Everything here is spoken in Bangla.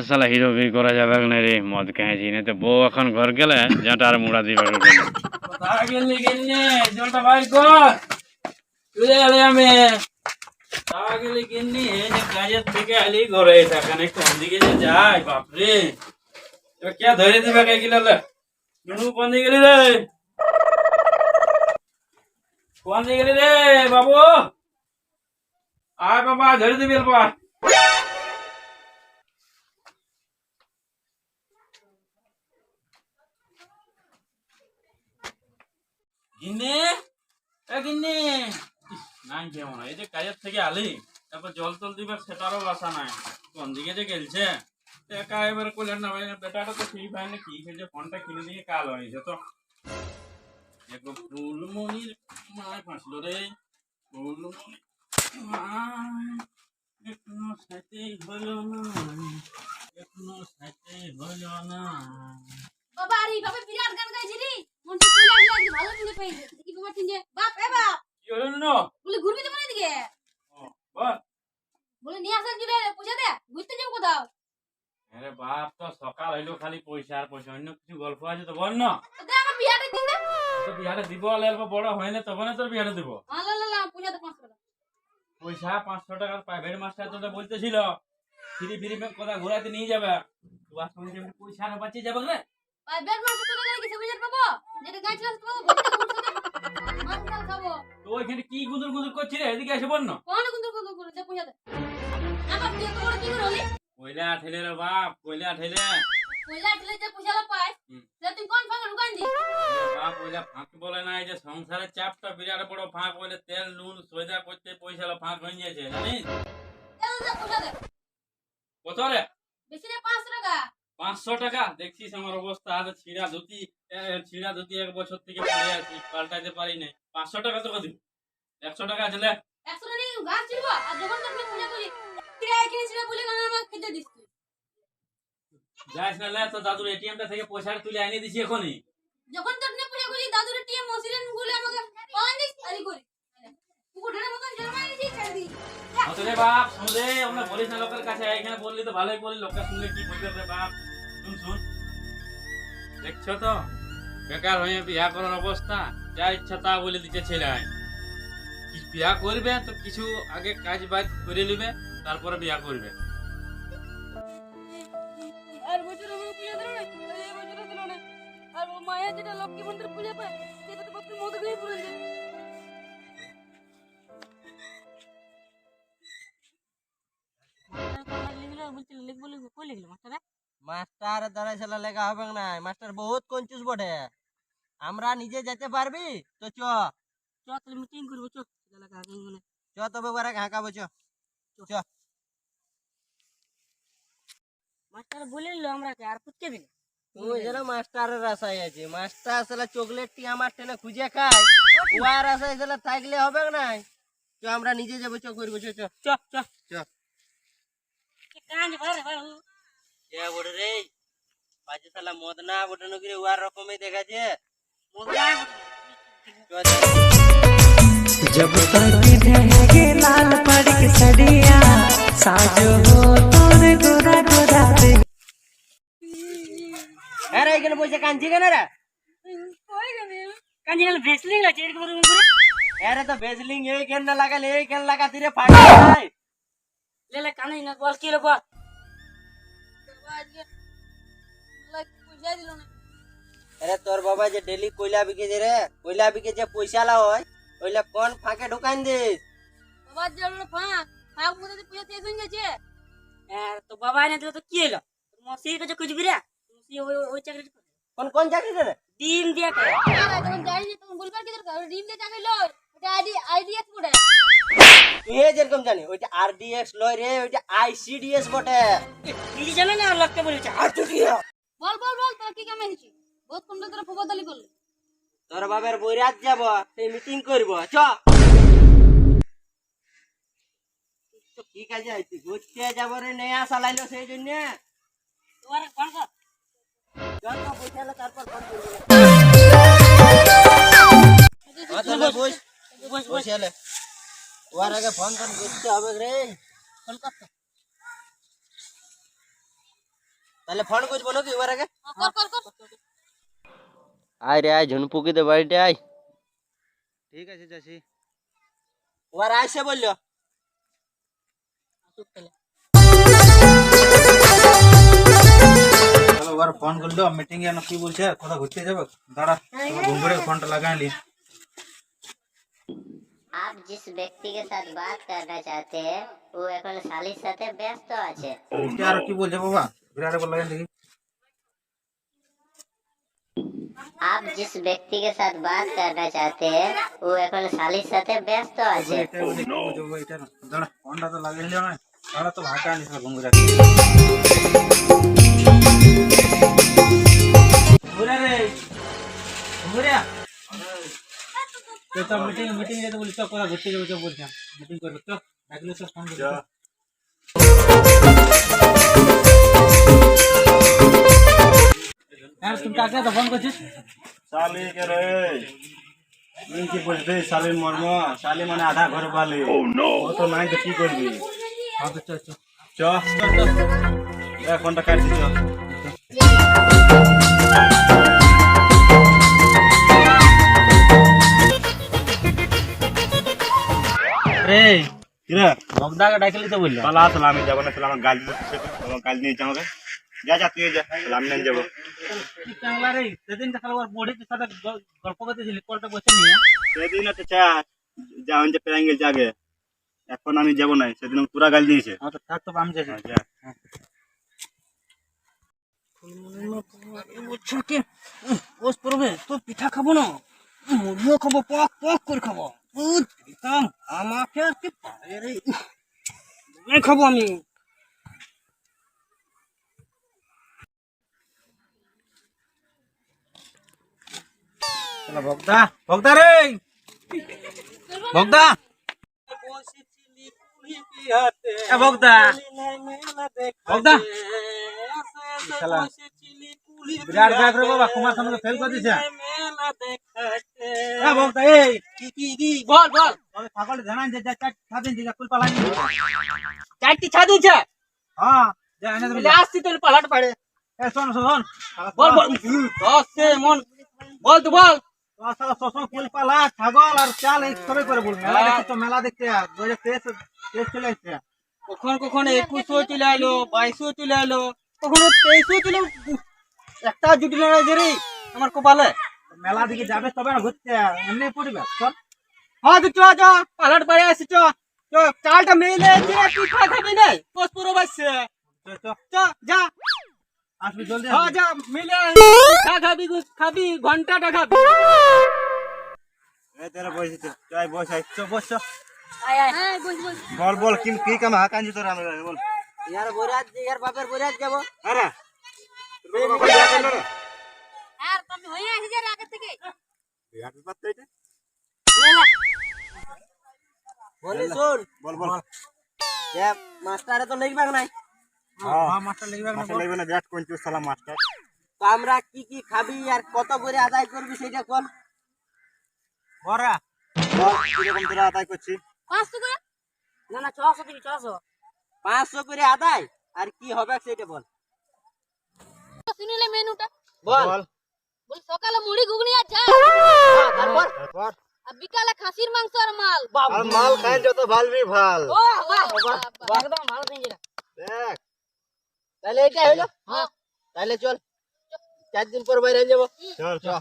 শালা হিরোগিরি করা যাবে না রে, মদ খেয়েছি না তো বউ এখন ঘর গেলে যাটা আর মুড়া দিবে জলটা বাইর কর চলে গেলে আমি গেলে কিনি কাজের থেকে আলি ঘরে থাকানে কোন দিকে যে যাই বাপরে কে ধরে দিবে কে গিলালে কোন দিকে গেলি রে কোন দিকে গেলি রে বাবু আয় বাবা ধরে দিবি বাবা গিন্নি গিন্নি নাই কেমন এই যে কাজের থেকে আলি তারপর জল টল দিবে সেটারও বাসা নাই কোন দিকে যে গেলছে একা এবার কইলেন না ভাই বেটাটা তো ফ্রি ফায়ার কি খেলছে ফোনটা কিনে দিয়ে কাল হয়েছে তো দেখো ফুলমণির মায় ফাঁসলো রে ফুলমণি এখনো সাথেই হলো না এখনো সাথেই হলো না বাবা আরে বাবা বিরাট গান গাইছে রে মন তো কইলা আজ ভালো শুনে পেয়েছে কি বাবা তিনজে বাপ এ বাপ কি হলো না বলে ঘুরবি তো মনে দিকে ও বল বলে নিয়ে আসা জুলে পয়সা দে ঘুরতে যাব কোথাও আরে বাপ তো সকাল হইলো খালি পয়সা আর পয়সা অন্য কিছু গল্প আছে তো বল না দে আমার বিয়াটা দিন দে তো বিহারে দিব অল্প বড় হয় না তবে না তোর বিহারে দিব আল্লাহ পয়সা দে 500 টাকা পয়সা 500 টাকার প্রাইভেট মাস্টার তো বলতেছিল ফ্রি ফ্রি কথা ঘোরাতে নিয়ে যাবে তোমার সঙ্গে যেমন পয়সা আর বাঁচিয়ে যাবে রে ভাই বের মার তো লাগে কিছু বুঝার পাবো যেটা গাছ লাস পাবো ঘুরতে মাছ খাবো তো ওইখানে কি গুদুর গুদুর করছিস রে এদিকে এসে বল না কোন গুন্দর করে দে পয়সা দে আমার বিয়ে তো বড় কি করলি কইলা ঠেলে রে বাপ কইলা ঠেলে যে পয়সা লা পাই সে তুই কোন ফাঁকা ঢুকান দি বাপ কইলা ফাঁক বলে না এই যে সংসারের চাপটা বিরাট বড় ফাঁক বলে তেল নুন সয়দা করতে পয়সা লা ফাঁক হয়ে যাচ্ছে জানিস দে পয়সা দে কত রে বেশি না 500 টাকা 500 টাকা দেখছিস আমার অবস্থা আছে ছিঁড়া ধুতি 1 বছর থেকে পড়ে আছি পাল্টাইতে পারি নাই 500 টাকা তোকে দিব 100 টাকা আছে লে 100 টাকা নিয়ে গাছ ছিড়ব আর যখন তুমি পূজা করি কিরায় কিনেছিল বলে গান আমাকে খেতে দিস তুই যাইস না লে তো দাদুর এটিএম টা থেকে পয়সা তুলে এনে দিছি এখনই যখন তো আপনি পূজা করি দাদুর টিএম মসিলেন বলে আমাকে পাওয়া দিস আরি করি কুকুরের মতন জন্মাই দিছি ছেড়ে দি অতরে বাপ শুনলে আমরা বলিস না লোকের কাছে এখানে বললি তো ভালোই বলি লোকটা শুনলে কি বলবে রে বাপ শুন দেখছো তো বেকার হয়ে বিয়া করার অবস্থা যা ইচ্ছা তা বলে দিতে ছেলে কি বিয়া করবে তো কিছু আগে কাজ বাজ করে নিবে তারপরে বিয়া করবে আর বছর আমি পূজা দিল না এই বছর দিল না আর মায়া যেটা লক্ষ্মী মন্দির পূজা পায় সেটা তো বাপের মতো করে পুরো যায় মাস্টার দ্বারা ছেলে লেখা হবে না মাস্টার বহুত কনচুস বটে আমরা নিজে যেতে পারবি তো চ তাহলে মিটিং করবো চ চ তবে ওরা হাঁকাবো চ চ মাস্টার বলিল আমরা আর পুচকে দিল ওই যেন মাস্টারের আশায় আছে মাস্টার আসলে চকলেটটি আমার টেনে খুঁজে খায় ওয়ার আশায় আসলে থাকলে হবে না চ আমরা নিজে যাবো চ করবো চ চ চ চ চ কাজ ভালো ভালো এ বড় রে পাঁচে সালা মদ না বটে নগরে ওয়ার রকমই দেখাছে जब तक रहेंगे लाल पड़ के सड़िया साजो हो तोर गोरा गोरा दे আরে এখানে পয়সা কাঁদছি কেন রে কাজ গেল ভেসলিং আছে এরকম করে আরে তো বেজলিং এই কেন না লাগালে এই কেন লাগাতি রে ফাটা যায় লেলে কানে না বল কি রে বল আরে তোর বাবা যে ডেলি কয়লা বিকে যে রে কয়লা বিকে যে পয়সা লা হয় ওইলা কোন ফাঁকে ঢুকান দিস বাবা জল ফাঁক ফাঁক মধ্যে পয়সা দিয়ে শুন গেছে আর তো বাবা এনে দিল তো কি হলো মসির কাছে খুঁজবি রে মসি ওই চাকরি কোন কোন চাকরি রে ডিম দিয়া করে না তখন জানি তখন বলবার কি দরকার ডিম দিয়ে চাকরি লয় ওটা আইডিএস পড়ে তুই যেরকম জানি ওইটা আরডিএক্স লয় রে ওইটা আইসিডিএস বটে নিজে জানে না লোককে বলেছে আর তুই বল তোর কি কাম হইছে বহুত কম তোরা ফবদলি করলি তোর বাবার বইরাত যাব সেই মিটিং করব চ তো কি কাজে আইছি ঘুরতে যাব রে নেয়া চালাইলো সেই জন্য তোর কোন কর যত পয়সা হলো তারপর ফোন করব আচ্ছা বস বসলে ওর আগে ফোন করতে হবে রে কলকাতা তাহলে ফোন করবো নাকি এবার আগে? কর কর কর আয় রে আয়, ঝুনপুকিতে বাড়িতে আয়। ঠিক আছে চাচি। ওর আইসে বললো। চুপ পেলে চলো ওর ফোন করলো, মিটিং এ কি বলছে, কোথা ঘুরতে যাবে? দাঁড়া ঘুম করে ফোনটা লাগাই নি। आप जिस व्यक्ति के साथ बात करना चाहते हैं वो এখন শালির সাথে ব্যস্ত আছে। এটা আর কি বলছে বাবা, বিরাট বল লাগাই দেখি। आप जिस व्यक्ति के साथ बात करना चाहते हैं वो এখন শালির সাথে ব্যস্ত আছে। এটা বলে কি বলছে বাবা, এটা না। দাঁড়া ফোনটা তো লাগাই নিও না। দাঁড়া তো ভাটা আনিস না ঘুম করে। ঘুরে রে ঘুরে তো মিটিং যেতে বলি, তো কোথা ঘুরতে যাবো, তো বলছিলাম মিটিং করবো, তো ডাকলে তো ফোন করবো। হ্যাঁ তুমি কাকে তো ফোন করছিস? শালি কে রে, তুই কি বুঝবি শালির মর্ম? শালি মানে আধা ঘর বালি। ও তো নাই তো কি করবি? হ্যাঁ তো চল চল চ ফোনটা কাটছি চ। রে কিরে বগদাকে ডাকলি তো বললো। পালা আসলে আমি যাবো না, তাহলে আমার গাল দিতে, আমার গাল নিয়েছে আমাকে। যা যা তুই যা, তাহলে আমি নাই যাবো। টাংলা রে, সেদিন দেখালো ওর বডির সাথে গল্প করতেছিলি, কলটা বসে নিয়ে। সেদিন আছে চা যা যে প্যারাঙ্গেল গেছে আগে, এখন আমি যাবো না, সেদিন পুরা গাল দিয়েছে। আমার তো থাক, তো আমি যাচ্ছি। যা। পোষ করবে তো পিঠা খাবো না, মুড়িও খাবো, পক পক করে খাবো। আমাকে আর কি পারে রে, খাবো আমি। ভক্তা ভক্তা রে, ভক্তা ভক্তা ভক্তা বিরাট ব্যাগ রে বাবা, কুমার সামনে ফেল করে দিছে। ভক্তা এই কি বল বল, ছাগল জানান যে ছাদিন যে কুল পালানি চারটি ছাদ আছে। হ্যাঁ যে এনে দেবে। আসছি তোর পালাট পাড়ে। এ শোন শোন বল বল, দশ সে মন বল তো বল। শোষণ কুল পালা ছাগল আর চাল এই সবাই করে বল। মেলা দেখতে তো, মেলা দেখতে 2023 চলে আসছে। কখন কখন 21 চলে আইলো, 22 চলে আইলো, কখনো 23 চলে। একটা জুটি না রে আমার কপালে। মেলা দিকে যাবে তবে না ঘুরতে, এমনি পড়বে চল। হ্যাঁ তো চ চ পালাট পাড়ে আসি চ চ। চালটা মেলে যে পিঠা খাবি না, পোষ পুরো বাসছে। চ যা আসবি জলদি হ্যাঁ যা মিলে পিঠা খাবি, খাবি ঘন্টাটা খাবি। এই তোরা বসে চল, বস আই বস আয় আয় হ্যাঁ বস বস বল বল কি কি কাম হাকাঞ্জি তোরা আমরা বল। ইয়ার বরাত ইয়ার বাপের বরাত যাব। আরে তোর বাবা কই যাবে না রে? আর তুমি হয়ে আসি যে আগে থেকে বিরাট ব্যাপার তো এটা। বলি শোন, বল বল। এ মাস্টারে তো লিখবাক নাই। হ্যাঁ মাস্টার লিখবে না। মাস্টার লাগবে না, বিরাট কোনচু সালা মাস্টার। তো আমরা কি কি খাবি আর কত করে আদায় করবি সেটা কোন। বড়া বল কিরকম তোরা আদায় করছিস? 500 করে না না 600 দিবি 600 500 করে আদায় আর কি হবে সেটা বল। শুনিলে মেনুটা বল বল বল সকালে মুড়ি ঘুগনি আর চা, তারপর তারপর আর বিকালে খাসির মাংস আর মাল। আর মাল খায় যত ভালবি ভাল। ও বাহ বাহ একদম ভালো দিন যেটা। দেখ তাহলে এটা হলো। হ্যাঁ তাহলে চল 4 দিন পর বাইরে যাবো। চল চল।